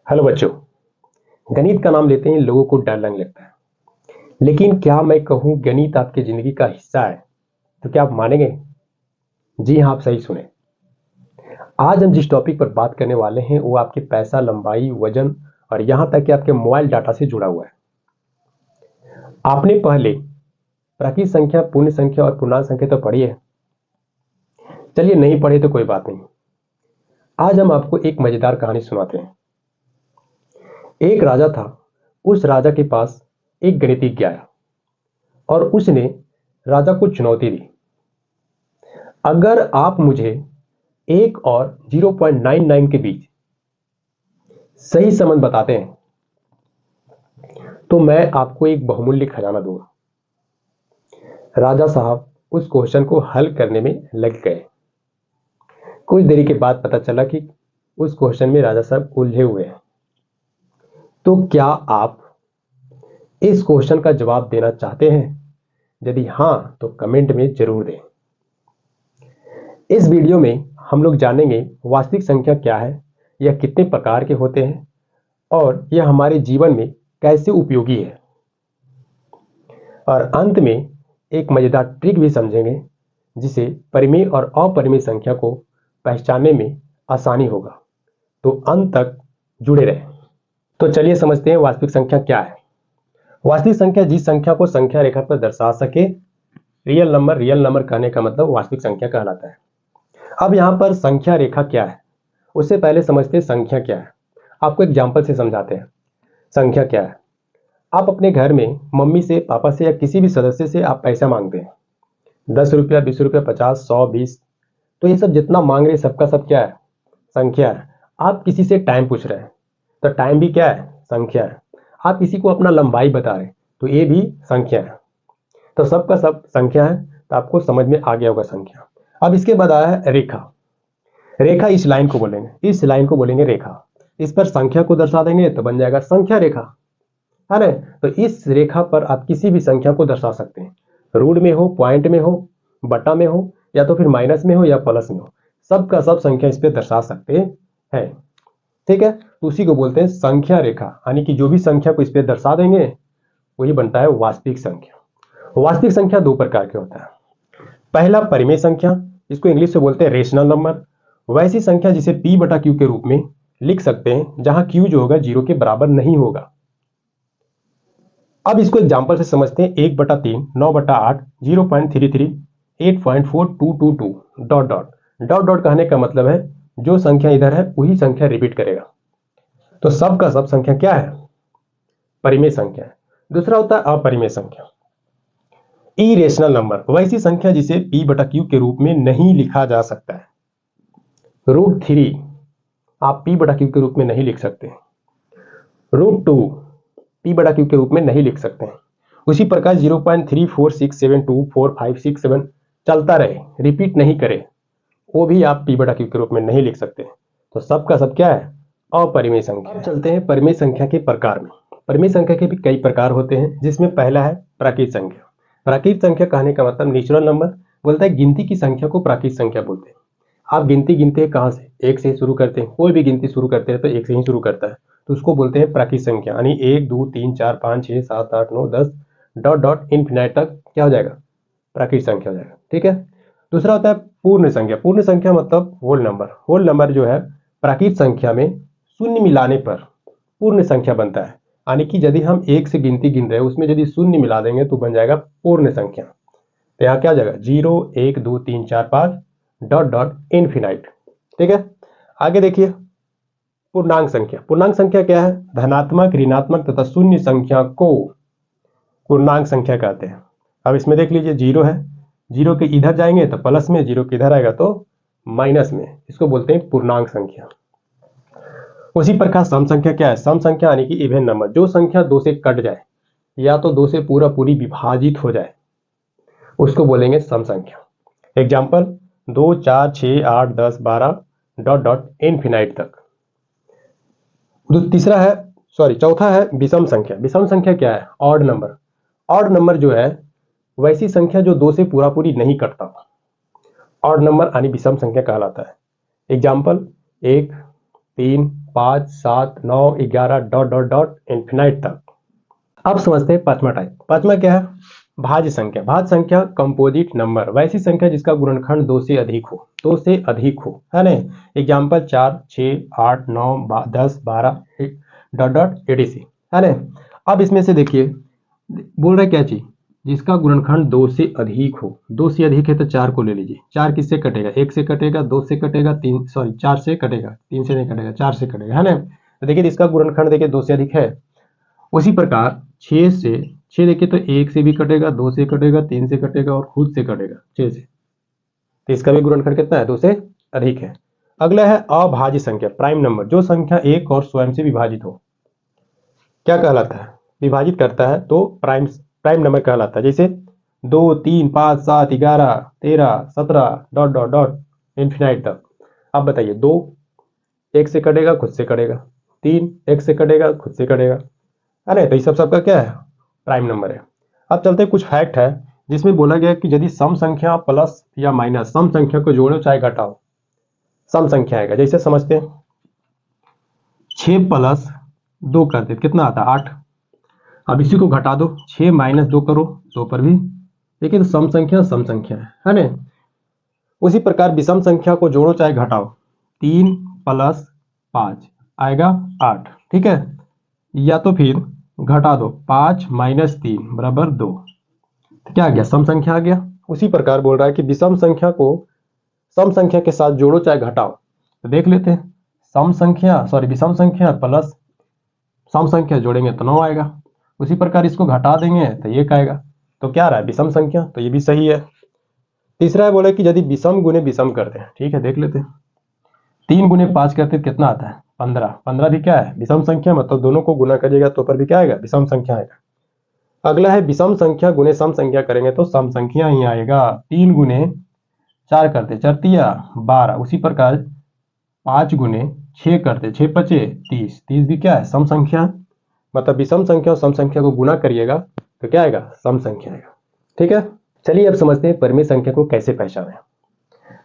Hello बच्चों। गणित का नाम लेते ही लोगों को डर लगने लगता है, लेकिन क्या मैं कहूँ गणित आपकी जिंदगी का हिस्सा है तो क्या आप मानेंगे? जी हाँ, आप सही सुने। आज हम जिस टॉपिक पर बात करने वाले हैं वो आपके पैसा, लंबाई, वजन और यहाँ तक कि आपके मोबाइल डाटा से जुड़ा हुआ है। आपने पहले प्राकृत संख्या, पूर्ण संख्या और पूर्णांक संख्या तो पढ़ी है। चलिए, नहीं पढ़े तो कोई बात नहीं। आज हम आपको एक मजेदार कहानी सुनाते हैं। एक राजा था। उस राजा के पास एक गणितज्ञ आया और उसने राजा को चुनौती दी। अगर आप मुझे 1 और 0.99 के बीच सही संबंध बताते हैं तो मैं आपको एक बहुमूल्य खजाना दूंगा। राजा साहब उस क्वेश्चन को हल करने में लग गए। कुछ देरी के बाद पता चला कि उस क्वेश्चन में राजा साहब उलझे हुए हैं। तो क्या आप इस क्वेश्चन का जवाब देना चाहते हैं? यदि हाँ तो कमेंट में जरूर दें। इस वीडियो में हम लोग जानेंगे वास्तविक संख्या क्या है, यह कितने प्रकार के होते हैं और यह हमारे जीवन में कैसे उपयोगी है। और अंत में एक मजेदार ट्रिक भी समझेंगे जिसे परिमेय और अपरिमेय संख्या को पहचानने में आसानी होगा। तो अंत तक जुड़े रहें। तो चलिए समझते हैं वास्तविक संख्या क्या है। वास्तविक संख्या जिस संख्या को संख्या रेखा पर दर्शा सके। रियल नंबर कहने का मतलब वास्तविक संख्या कहलाता है। अब यहाँ पर संख्या रेखा क्या है उससे पहले समझते हैं संख्या क्या है। आपको एग्जाम्पल से समझाते हैं संख्या क्या है। आप अपने घर में मम्मी से, पापा से या किसी भी सदस्य से आप पैसा मांगते हैं, 10 रुपया, 20 रुपया, 50, 100, 20। तो ये सब जितना मांग रहे सबका सब क्या है? संख्या है। आप किसी से टाइम पूछ रहे हैं तो टाइम भी क्या है? संख्या है। आप किसी को अपना लंबाई बता रहे हैं तो ये भी संख्या है। तो सबका सब संख्या है। तो आपको समझ में आ गया होगा संख्या। अब इसके बाद आया है रेखा। रेखा इस लाइन को बोलेंगे, इस लाइन को बोलेंगे रेखा। इस पर संख्या को दर्शा देंगे तो बन जाएगा संख्या रेखा, है ना। तो इस रेखा पर आप किसी भी संख्या को दर्शा सकते हैं, रूट में हो, पॉइंट में हो, बटा में हो, या तो फिर माइनस में हो या प्लस में हो। सबका सब संख्या इस पर दर्शा सकते हैं। ठीक है, तो उसी को बोलते हैं संख्या रेखा। यानी कि जो भी संख्या को इस पर दर्शा देंगे वही बनता है वास्तविक संख्या। वास्तविक संख्या दो प्रकार के होता है। पहला परिमेय संख्या, इसको इंग्लिश में बोलते हैं रेशनल नंबर। वैसी संख्या जिसे p बटा क्यू के रूप में लिख सकते हैं जहां q जो होगा 0 के बराबर नहीं होगा। अब इसको एग्जांपल से समझते हैं। 1/3, 9/8, 0.33, 8.4222 डॉट डॉट डॉट डॉट कहने का मतलब है जो संख्या इधर है वही संख्या रिपीट करेगा। तो सबका सब संख्या क्या है? परिमेय संख्या है। दूसरा होता है अपरिमेय संख्या, इरेशनल नंबर। वैसी संख्या जिसे p बटा क्यू के रूप में नहीं लिखा जा सकता है। √3 आप p बटा क्यू के रूप में नहीं लिख सकते। √2 p बटा क्यू के रूप में नहीं लिख सकते हैं। उसी प्रकार 0.3467245667 चलता रहे, रिपीट नहीं करे, वो भी आप p बटा क्यू के रूप में नहीं लिख सकते। तो सबका सब क्या है? अपरिमेय संख्या। अब चलते हैं परिमेय संख्या के प्रकार में। परिमेय संख्या के भी कई प्रकार होते हैं, जिसमें पहला है प्राकृत संख्या। प्राकृत संख्या कहने का मतलब नेचुरल नंबर बोलता है। गिनती की संख्या को प्राकृत संख्या बोलते हैं। आप गिनती गिनते हैं कहाँ से? एक से शुरू करते हैं। कोई भी गिनती शुरू करते हैं तो एक से ही शुरू करता है, तो उसको बोलते हैं प्राकृत संख्या। यानी 1, 2, 3, 4, 5, 6, 7, 8, 9, 10 डॉट डॉट इनफिनाइट तक क्या हो जाएगा? प्राकृत संख्या हो जाएगा। ठीक है। दूसरा होता है पूर्ण संख्या। पूर्ण संख्या मतलब होल नंबर। होल नंबर जो है प्राकृत संख्या में शून्य मिलाने पर पूर्ण संख्या बनता है। यानी कि यदि हम एक से गिनती गिन रहे हैं उसमें यदि शून्य मिला देंगे तो बन जाएगा पूर्ण संख्या। तो यहाँ क्या हो जाएगा? 0, 1, 2, 3, 4, 5 डॉट डॉट इनफिनाइट। ठीक है। आगे देखिए पूर्णांक संख्या। पूर्णांक संख्या क्या है? धनात्मक, ऋणात्मक तथा शून्य संख्या को पूर्णांक संख्या कहते हैं। अब इसमें देख लीजिए 0 है, 0 के इधर जाएंगे तो प्लस में, 0 के इधर आएगा तो माइनस में। इसको बोलते हैं पूर्णांक संख्या। उसी प्रकार सम संख्या क्या है? सम संख्या यानी कि इवन नंबर। जो संख्या 2 से कट जाए या तो 2 से पूरा पूरी विभाजित हो जाए उसको बोलेंगे सम संख्या। एग्जाम्पल 2, 4, 6, 8, 10, 12 डॉट डॉट इनफिनाइट तक। तीसरा है, चौथा है विषम संख्या। विषम संख्या क्या है? Odd number. ऑड नंबर जो है वैसी संख्या जो 2 से पूरा पूरी नहीं कटता, ऑड नंबर यानी विषम संख्या कहलाता है। Example 1, 3, 5, 7, 9, 11 dot dot dot infinite तक। अब समझते हैं पांचवा टाइप। पांचवा क्या है? भाज्य संख्या। भाज्य संख्या कंपोजिट नंबर, वैसी संख्या जिसका गुणनखंड 2 से अधिक हो, 2 से अधिक हो, है ना। एग्जाम्पल 4, 6, 8, 9, 10, 12 डॉट डॉट एडीसी, है ना। अब इसमें से देखिए बोल रहा है क्या चीज, जिसका गुणनखंड 2 से अधिक हो। 2 से अधिक है तो 4 को ले लीजिए। 4 किससे कटेगा? 1 से कटेगा, 2 से कटेगा, 3 सॉरी 4 से कटेगा, 3 से नहीं कटेगा, 4 से कटेगा, है ना। तो देखिए इसका गुणनखंड देखिए 2 से अधिक है। उसी प्रकार 6 से 6 देखिए तो 1 से भी कटेगा, 2 से कटेगा, 3 से कटेगा और खुद से कटेगा 6 से। तो इसका भी गुणनखंड कितना है? 2 से अधिक है। अगला है अभाज्य संख्या, प्राइम नंबर, जो संख्या एक और स्वयं से विभाजित हो। क्या कहलाता है? विभाजित करता है तो प्राइम नंबर कहलाता है। जैसे 2, 3, 5, 7, 11, 13, 17 डॉट डॉट डॉट इन्फिनाइट तक। अब बताइए 2 1 से कटेगा, खुद से कटेगा, 3 1 से कटेगा, खुद से कटेगा, अरे तो ये सब सबका क्या है? प्राइम नंबर है। अब चलते कुछ फैक्ट है जिसमें बोला गया कि यदि सम संख्या प्लस या माइनस सम संख्या को जोड़ो चाहे घटाओ, सम संख्या आएगा। जैसे समझते हैं 6 प्लस 2 कर दे कितना आता है? 8। अब इसी को घटा दो, 6 माइनस 2 करो, 2 पर भी, लेकिन सम संख्या है ना। उसी प्रकार विषम संख्या को जोड़ो चाहे घटाओ, 3 प्लस 5 आएगा 8, ठीक है। या तो फिर घटा दो, 5 माइनस 3 बराबर 2, तो क्या आ गया? सम संख्या आ गया। उसी प्रकार बोल रहा है कि विषम संख्या को सम संख्या के साथ जोड़ो चाहे घटाओ, तो देख लेते हैं। विषम संख्या प्लस सम संख्या जोड़ेंगे तो 9 आएगा। उसी प्रकार इसको घटा देंगे तो 1 आएगा। तो क्या रहा है? विषम संख्या, तो ये भी सही है। तीसरा है बोले कि यदि विषम गुने विषम करते हैं, ठीक है देख लेते हैं। 3 गुने 5 करते कितना आता है? 15। 15 भी क्या है? विषम संख्या, मतलब दोनों को गुना करिएगा तो पर भी क्या आएगा? विषम संख्या आएगा। अगला है विषम संख्या गुने सम संख्या करेंगे तो सम संख्या ही आएगा। 3 गुने 4 करते 4 तिया 12। उसी प्रकार 5 गुने 6 करते 6 पचे 30। 30 भी क्या है? सम संख्या, मतलब विषम संख्या और सम संख्या को गुना करिएगा तो क्या आएगा? सम संख्या आएगा, ठीक है। चलिए अब समझते हैं परिमेय संख्या को कैसे पहचानें।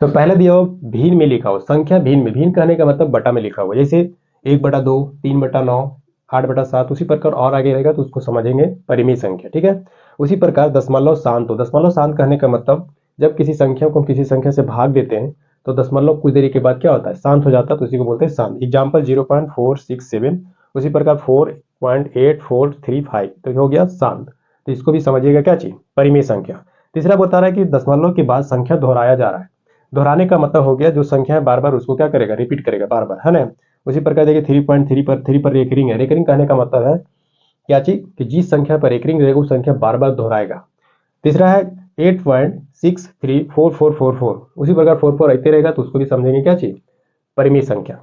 तो पहले दिया हो भिन्न में लिखा हो, संख्या भिन्न में, भिन्न कहने का मतलब बटा में लिखा हुआ, जैसे 1/2, 3/9, 8/7। उसी प्रकार और आगे रहेगा तो उसको समझेंगे परिमेय संख्या, ठीक है। उसी प्रकार दशमलव शांत हो, दशमलव शांत कहने का मतलब जब किसी संख्या को किसी संख्या से भाग देते हैं तो दशमलव कुछ देरी के बाद क्या होता है? शांत हो जाता है, तो उसी को बोलते हैं शांत। एग्जाम्पल 0.467। उसी प्रकार 4.8435, तो हो गया शांत। तो इसको भी समझिएगा क्या चीज? परिमेय संख्या। तीसरा बता रहा है कि दशमलव के बाद संख्या दोहराया जा रहा है। दोहराने का मतलब हो गया जो संख्या है बार बार उसको क्या करेगा? रिपीट करेगा बार बार, है ना। उसी प्रकार देखिए 3.3 पर रेकरिंग है। रेकरिंग कहने का मतलब है क्या चीज? कि जिस संख्या पर रेकरिंग रहेगा उस संख्या बार बार दोहराएगा। तीसरा है 8.634444। उसी प्रकार 44 रहते रहेगा तो उसको भी समझेंगे क्या चीज? परिमेय संख्या।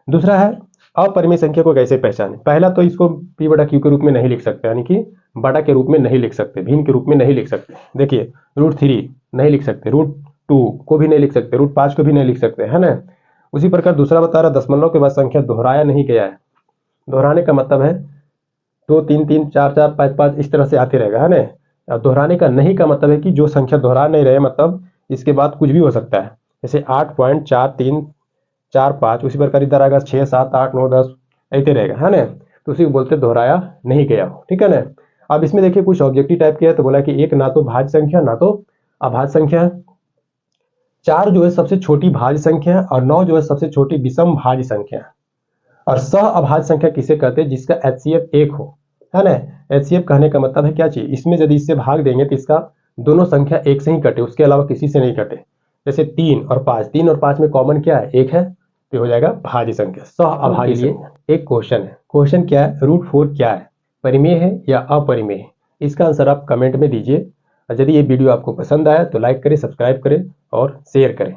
दूसरा है अपरिमेय संख्या को कैसे पहचाने। पहला तो इसको p/q के रूप में नहीं लिख सकते, यानी कि बटा के रूप में नहीं लिख सकते, भिन्न के रूप में नहीं लिख सकते। देखिए √3 नहीं लिख सकते, √2 को भी नहीं लिख सकते, √5 को भी नहीं लिख सकते, है ना। उसी प्रकार दूसरा बता रहा दशमलव के बाद संख्या दोहराया नहीं गया है। दोहराने का मतलब है 2 3 3 4 4 5 5 इस तरह से आते रहेगा, है ना। और दोहराने का नहीं का मतलब है कि जो संख्या दोहरा नहीं रहे, मतलब इसके बाद कुछ भी हो सकता है। जैसे 8.4345। उसी प्रकार इधर आएगा 6 7 8 9 10 ऐसे रहेगा, है ना। तो उसी को बोलते दोहराया नहीं गया हो, ठीक है ना। अब इसमें देखिए कुछ ऑब्जेक्टिव टाइप के है, तो बोला कि एक ना तो भाज्य संख्या ना तो अभाज्य संख्या है। 4 जो है सबसे छोटी भाज्य संख्या है और 9 जो है सबसे छोटी विषम भाज्य संख्या है। और सह अभाज्य संख्या किसे कहते हैं? जिसका HCF 1 हो, है ना। HCF कहने का मतलब है क्या चीज? इसमें यदि इससे भाग देंगे तो इसका दोनों संख्या 1 से ही कटे, उसके अलावा किसी से नहीं कटे। जैसे 3 और 5, 3 और 5 में कॉमन क्या है? 1 है, तो हो जाएगा भाज्य संख्या, सह अभाज्य संख्या। एक क्वेश्चन है, क्वेश्चन क्या है? √4 क्या है? परिमेय है या अपरिमेय है? इसका आंसर आप कमेंट में दीजिए। और यदि ये वीडियो आपको पसंद आया तो लाइक करें, सब्सक्राइब करें और शेयर करें।